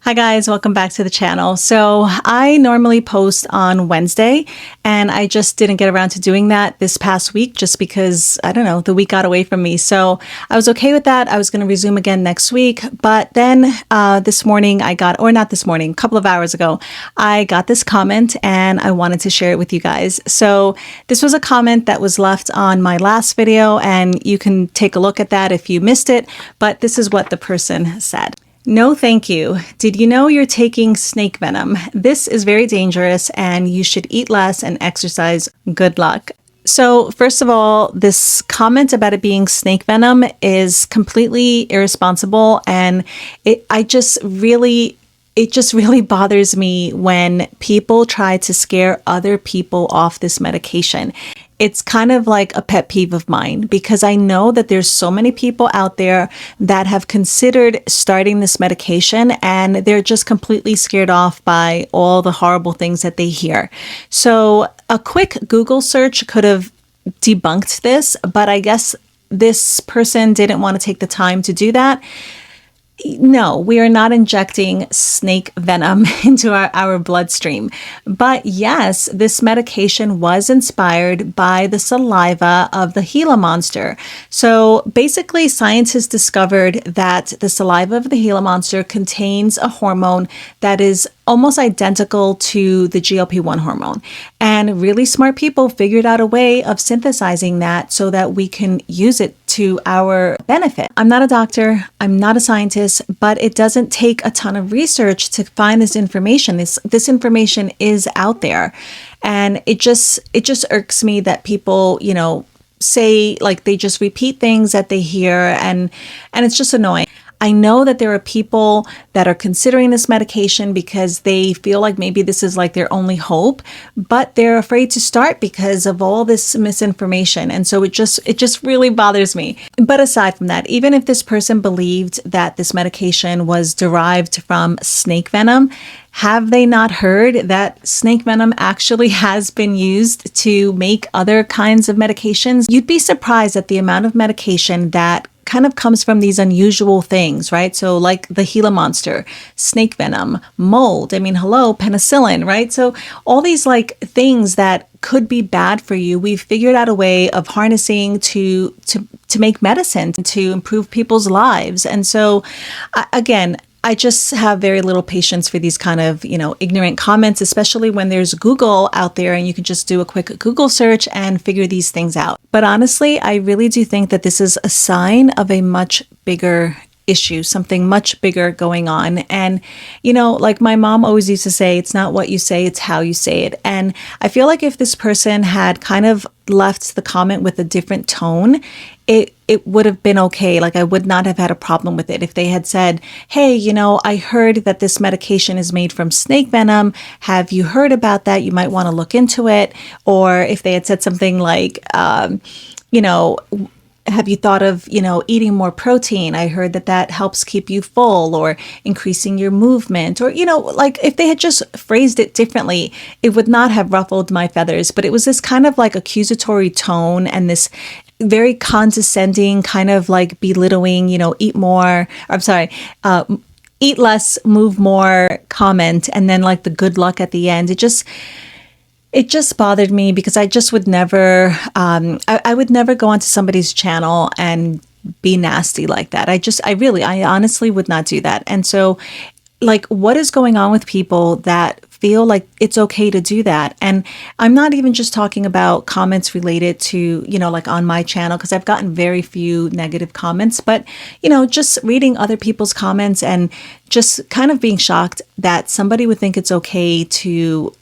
Hi guys, welcome back to the channel. So I normally post on Wednesday and I just didn't get around to doing that this past week just because, I don't know, the week got away from me. So I was okay with that. I was going to resume again next week. But then this morning I got, or not this morning, a couple of hours ago, I got this comment and I wanted to share it with you guys. So this was a comment that was left on my last video and you can take a look at that if you missed it. But this is what the person said. No, thank you. Did you know you're taking snake venom? This is very dangerous and you should eat less and exercise. Good luck. So first of all, this comment about it being snake venom is completely irresponsible, and it just really bothers me when people try to scare other people off this medication. It's kind of like a pet peeve of mine because I know that there's so many people out there that have considered starting this medication and they're just completely scared off by all the horrible things that they hear. So a quick Google search could have debunked this, but I guess this person didn't want to take the time to do that. No, we are not injecting snake venom into our bloodstream. But yes, this medication was inspired by the saliva of the Gila monster. So basically, scientists discovered that the saliva of the Gila monster contains a hormone that is almost identical to the GLP-1 hormone. And really smart people figured out a way of synthesizing that so that we can use it to our benefit. I'm not a doctor, I'm not a scientist, but it doesn't take a ton of research to find this information. This information is out there. And it just irks me that people, say, like, they just repeat things that they hear, and it's just annoying. I know that there are people that are considering this medication because they feel like maybe this is like their only hope, but they're afraid to start because of all this misinformation. And so it just really bothers me. But aside from that, even if this person believed that this medication was derived from snake venom, have they not heard that snake venom actually has been used to make other kinds of medications? You'd be surprised at the amount of medication that kind of comes from these unusual things, right? So like the Gila monster, snake venom, mold, penicillin, right? So all these like things that could be bad for you, we've figured out a way of harnessing to make medicine, to improve people's lives. And so again, I just have very little patience for these kind of, ignorant comments, especially when there's Google out there and you can just do a quick Google search and figure these things out. But honestly, I really do think that this is a sign of a much bigger issue, something much bigger going on. And, like my mom always used to say, it's not what you say, it's how you say it. And I feel like if this person had kind of left the comment with a different tone, it would have been okay. Like I would not have had a problem with it if they had said, hey, I heard that this medication is made from snake venom. Have you heard about that? You might want to look into it. Or if they had said something like, have you thought of, eating more protein? I heard that helps keep you full, or increasing your movement, or, like if they had just phrased it differently, it would not have ruffled my feathers. But it was this kind of like accusatory tone and this very condescending kind of like belittling, eat less, move more comment. And then like the good luck at the end. It just bothered me because I just would never, I would never go onto somebody's channel and be nasty like that. I honestly would not do that. And so like, what is going on with people that feel like it's okay to do that? And I'm not even just talking about comments related to, like on my channel, because I've gotten very few negative comments, but, just reading other people's comments and just kind of being shocked that somebody would think it's okay to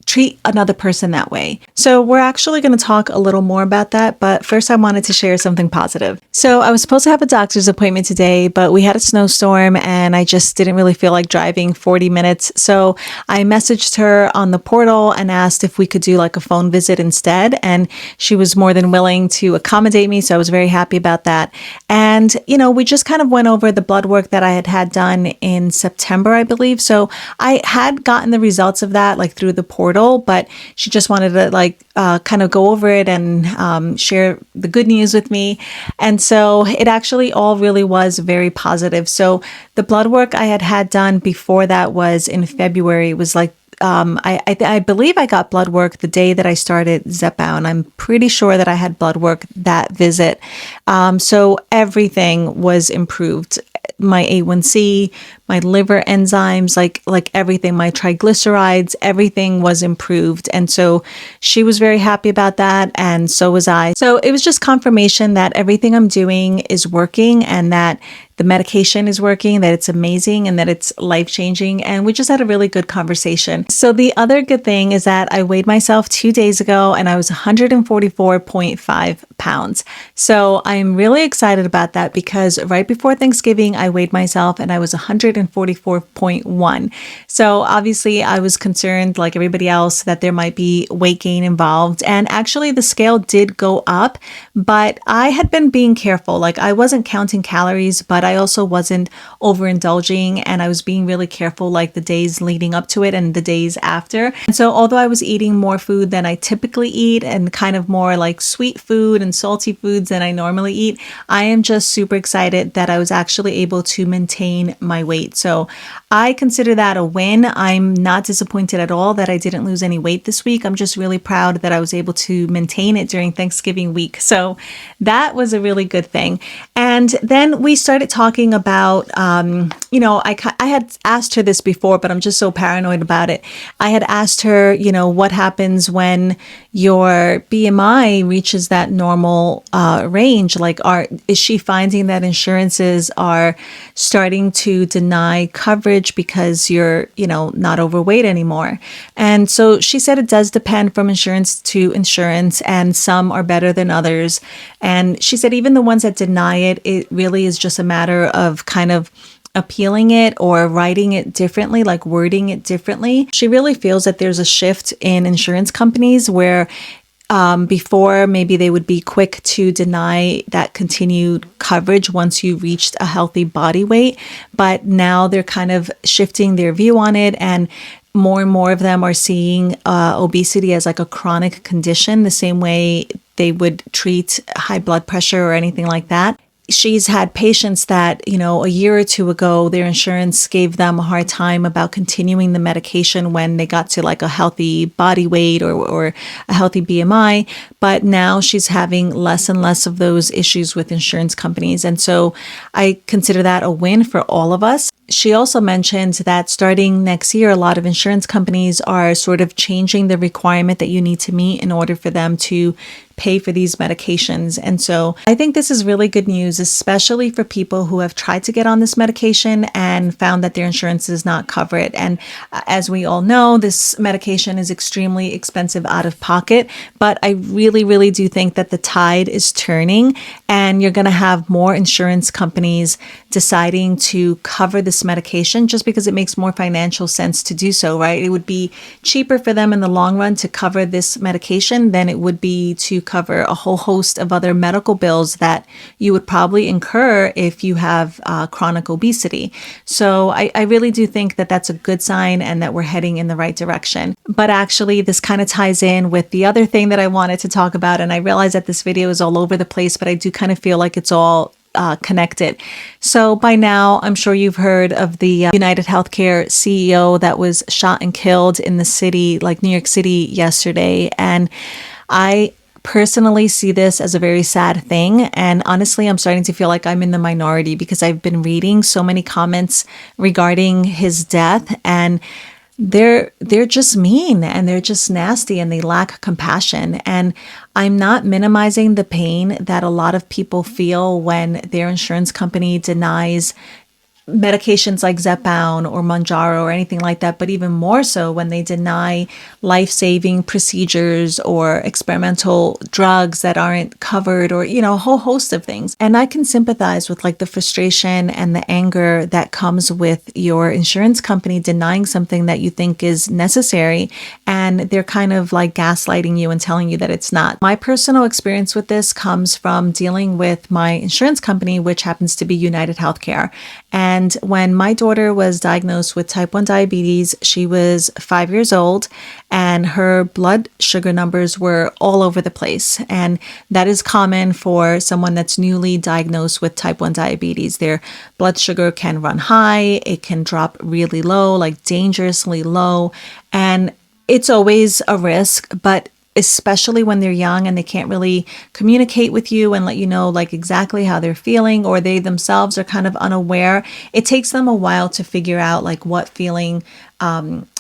treat another person that way. So we're actually going to talk a little more about that, but first I wanted to share something positive. So I was supposed to have a doctor's appointment today, but we had a snowstorm and I just didn't really feel like driving 40 minutes. So I messaged her on the portal and asked if we could do like a phone visit instead. And she was more than willing to accommodate me. So I was very happy about that. And, we just kind of went over the blood work that I had done in September, I believe. So I had gotten the results of that like through the portal. portal, but she just wanted to kind of go over it and share the good news with me. And so it actually all really was very positive. So the blood work I had done before that was in February. It was like I believe I got blood work the day that I started Zepbound. I'm pretty sure that I had blood work that visit. So everything was improved. My A1C, my liver enzymes, like everything, my triglycerides, everything was improved. And so she was very happy about that, and so was I. So it was just confirmation that everything I'm doing is working, and that the medication is working, that it's amazing, and that it's life-changing. And we just had a really good conversation. So the other good thing is that I weighed myself 2 days ago and I was 144.5 pounds. So I'm really excited about that because right before Thanksgiving, I weighed myself and I was 144.1. So obviously I was concerned, like everybody else, that there might be weight gain involved. And actually the scale did go up, but I had been being careful. Like I wasn't counting calories, but I also wasn't overindulging, and I was being really careful like the days leading up to it and the days after. And so although I was eating more food than I typically eat and kind of more like sweet food and salty foods than I normally eat, I am just super excited that I was actually able to maintain my weight. So I consider that a win. I'm not disappointed at all that I didn't lose any weight this week. I'm just really proud that I was able to maintain it during Thanksgiving week. So that was a really good thing. And then we started talking about, I had asked her this before, but I'm just so paranoid about it. I had asked her, what happens when your BMI reaches that normal range? Like, is she finding that insurances are starting to deny coverage because you're, not overweight anymore? And so she said it does depend from insurance to insurance, and some are better than others. And she said even the ones that deny it, it really is just a matter of kind of appealing it or writing it differently, like wording it differently. She really feels that there's a shift in insurance companies where before maybe they would be quick to deny that continued coverage once you reached a healthy body weight, but now they're kind of shifting their view on it, and more of them are seeing obesity as like a chronic condition, the same way they would treat high blood pressure or anything like that. She's had patients that, a year or two ago, their insurance gave them a hard time about continuing the medication when they got to like a healthy body weight or a healthy BMI. But now she's having less and less of those issues with insurance companies. And so I consider that a win for all of us. She also mentioned that starting next year, a lot of insurance companies are sort of changing the requirement that you need to meet in order for them to pay for these medications. And so I think this is really good news, especially for people who have tried to get on this medication and found that their insurance does not cover it. And as we all know, this medication is extremely expensive out of pocket, but I really, really do think that the tide is turning, and you're going to have more insurance companies deciding to cover this medication just because it makes more financial sense to do so, right? It would be cheaper for them in the long run to cover this medication than it would be to cover a whole host of other medical bills that you would probably incur if you have chronic obesity. So I really do think that that's a good sign and that we're heading in the right direction. But actually, this kind of ties in with the other thing that I wanted to talk about. And I realize that this video is all over the place, but I do kind of feel like it's all connected. So by now, I'm sure you've heard of the United Healthcare CEO that was shot and killed in the city, like New York City yesterday. And I personally see this as a very sad thing. And honestly, I'm starting to feel like I'm in the minority because I've been reading so many comments regarding his death, and they're just mean and they're just nasty and they lack compassion. And I'm not minimizing the pain that a lot of people feel when their insurance company denies medications like Zepbound or Mounjaro or anything like that, but even more so when they deny life-saving procedures or experimental drugs that aren't covered, or, a whole host of things. And I can sympathize with like the frustration and the anger that comes with your insurance company denying something that you think is necessary, and they're kind of like gaslighting you and telling you that it's not. My personal experience with this comes from dealing with my insurance company, which happens to be United Healthcare. And And when my daughter was diagnosed with type 1 diabetes, she was 5 years old and her blood sugar numbers were all over the place. And that is common for someone that's newly diagnosed with type 1 diabetes. Their blood sugar can run high, it can drop really low, like dangerously low. And it's always a risk, but especially when they're young and they can't really communicate with you and let you know like exactly how they're feeling, or they themselves are kind of unaware. It takes them a while to figure out like what feeling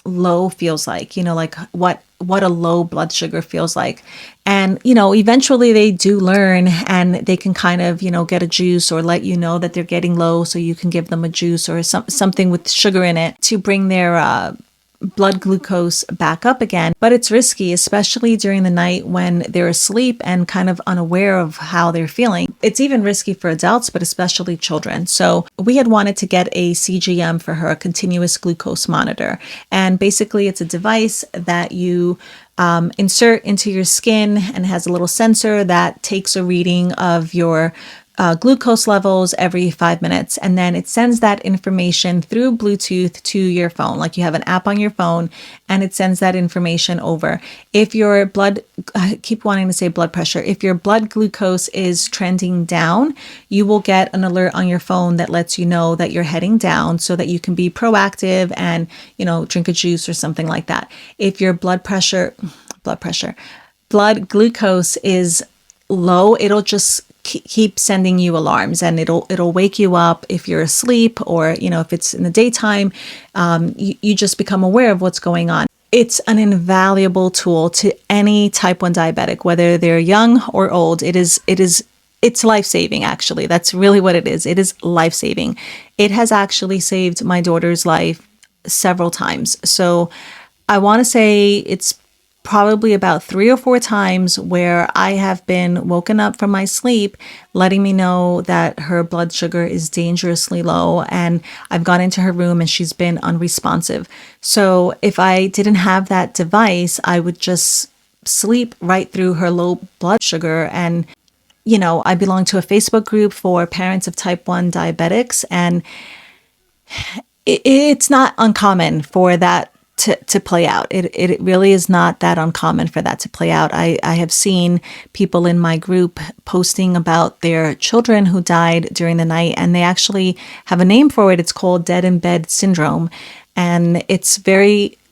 low feels like, like what a low blood sugar feels like. And, eventually they do learn and they can kind of, get a juice or let you know that they're getting low so you can give them a juice or something with sugar in it to bring their blood glucose back up again. But it's risky, especially during the night when they're asleep and kind of unaware of how they're feeling. It's even risky for adults, but especially children. So we had wanted to get a CGM for her, a continuous glucose monitor. And basically it's a device that you insert into your skin and has a little sensor that takes a reading of your glucose levels every 5 minutes. And then it sends that information through Bluetooth to your phone. Like you have an app on your phone and it sends that information over. If your I keep wanting to say blood pressure, if your blood glucose is trending down, you will get an alert on your phone that lets you know that you're heading down so that you can be proactive and, drink a juice or something like that. If your blood glucose is low, it'll just keep sending you alarms and it'll wake you up if you're asleep, or if it's in the daytime, you just become aware of what's going on. It's an invaluable tool to any type 1 diabetic, whether they're young or old. It's life-saving, actually. That's really what it is. It is life-saving. It has actually saved my daughter's life several times. So I want to say it's probably about 3 or 4 times where I have been woken up from my sleep, letting me know that her blood sugar is dangerously low. And I've gone into her room and she's been unresponsive. So if I didn't have that device, I would just sleep right through her low blood sugar. And, I belong to a Facebook group for parents of type 1 diabetics. And it's not uncommon for that to play out. It really is not that uncommon for that to play out. I have seen people in my group posting about their children who died during the night, and they actually have a name for it. It's called dead in bed syndrome. And it's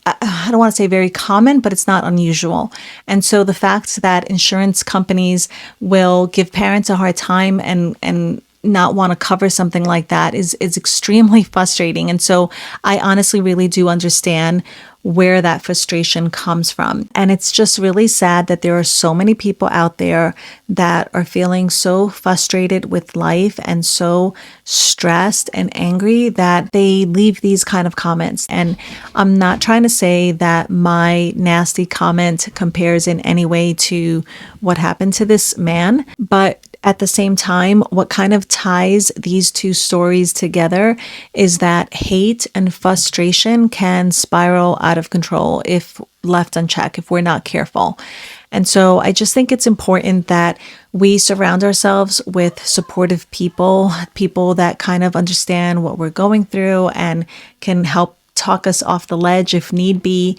I don't want to say very common, but it's not unusual. And so the fact that insurance companies will give parents a hard time and not want to cover something like that is extremely frustrating. And so I honestly really do understand where that frustration comes from. And it's just really sad that there are so many people out there that are feeling so frustrated with life and so stressed and angry that they leave these kind of comments. And I'm not trying to say that my nasty comment compares in any way to what happened to this man, but at the same time, what kind of ties these two stories together is that hate and frustration can spiral out of control if left unchecked, if we're not careful. And so I just think it's important that we surround ourselves with supportive people that kind of understand what we're going through and can help talk us off the ledge if need be.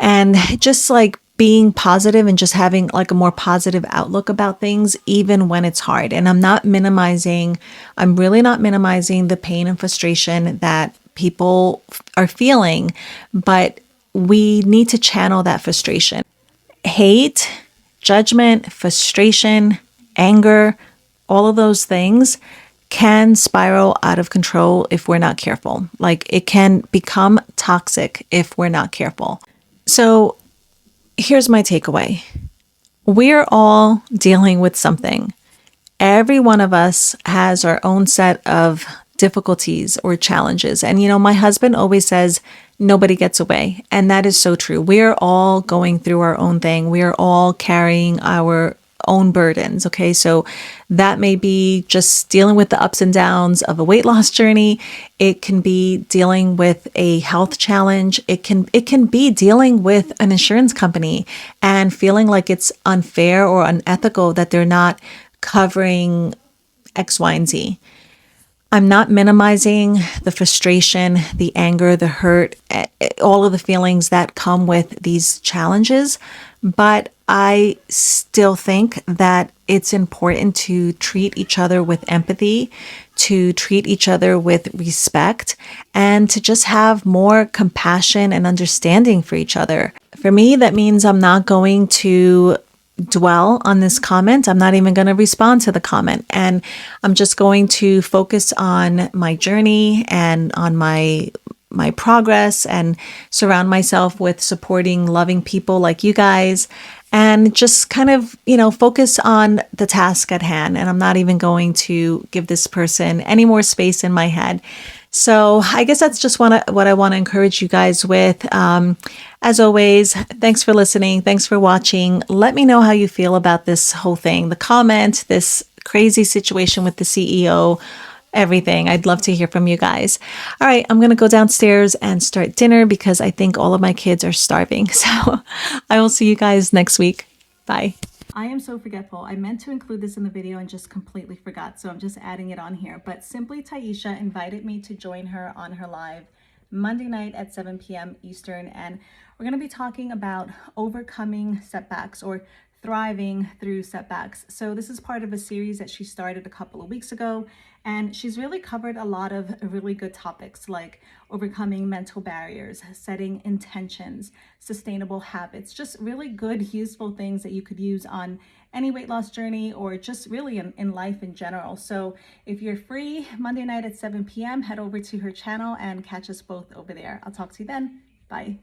And just like being positive and just having like a more positive outlook about things, even when it's hard. And I'm really not minimizing the pain and frustration that people are feeling, but we need to channel that frustration. Hate, judgment, frustration, anger, all of those things can spiral out of control if we're not careful. Like it can become toxic if we're not careful. So here's my takeaway. We're all dealing with something. Every one of us has our own set of difficulties or challenges. And, my husband always says, nobody gets away. And that is so true. We're all going through our own thing. We are all carrying our own burdens. Okay. So that may be just dealing with the ups and downs of a weight loss journey. It can be dealing with a health challenge. It can be dealing with an insurance company and feeling like it's unfair or unethical that they're not covering X, Y, and Z. I'm not minimizing the frustration, the anger, the hurt, all of the feelings that come with these challenges. But I still think that it's important to treat each other with empathy, to treat each other with respect, and to just have more compassion and understanding for each other. For me, that means I'm not going to dwell on this comment. I'm not even going to respond to the comment. And I'm just going to focus on my journey and on my progress and surround myself with supporting, loving people like you guys and just kind of, focus on the task at hand. And I'm not even going to give this person any more space in my head. So I guess that's just what I want to encourage you guys with. As always, thanks for listening. Thanks for watching. Let me know how you feel about this whole thing, the comment, this crazy situation with the CEO, everything. I'd love to hear from you guys. All right, I'm going to go downstairs and start dinner because I think all of my kids are starving. So I will see you guys next week. Bye. I am so forgetful. I meant to include this in the video and just completely forgot. So I'm just adding it on here. But Simply Taisha invited me to join her on her live Monday night at 7 p.m. Eastern. And we're going to be talking about overcoming setbacks or thriving through setbacks. So this is part of a series that she started a couple of weeks ago, and she's really covered a lot of really good topics like overcoming mental barriers, setting intentions, sustainable habits, just really good, useful things that you could use on any weight loss journey or just really in life in general. So if you're free Monday night at 7 p.m., head over to her channel and catch us both over there. I'll talk to you then. Bye.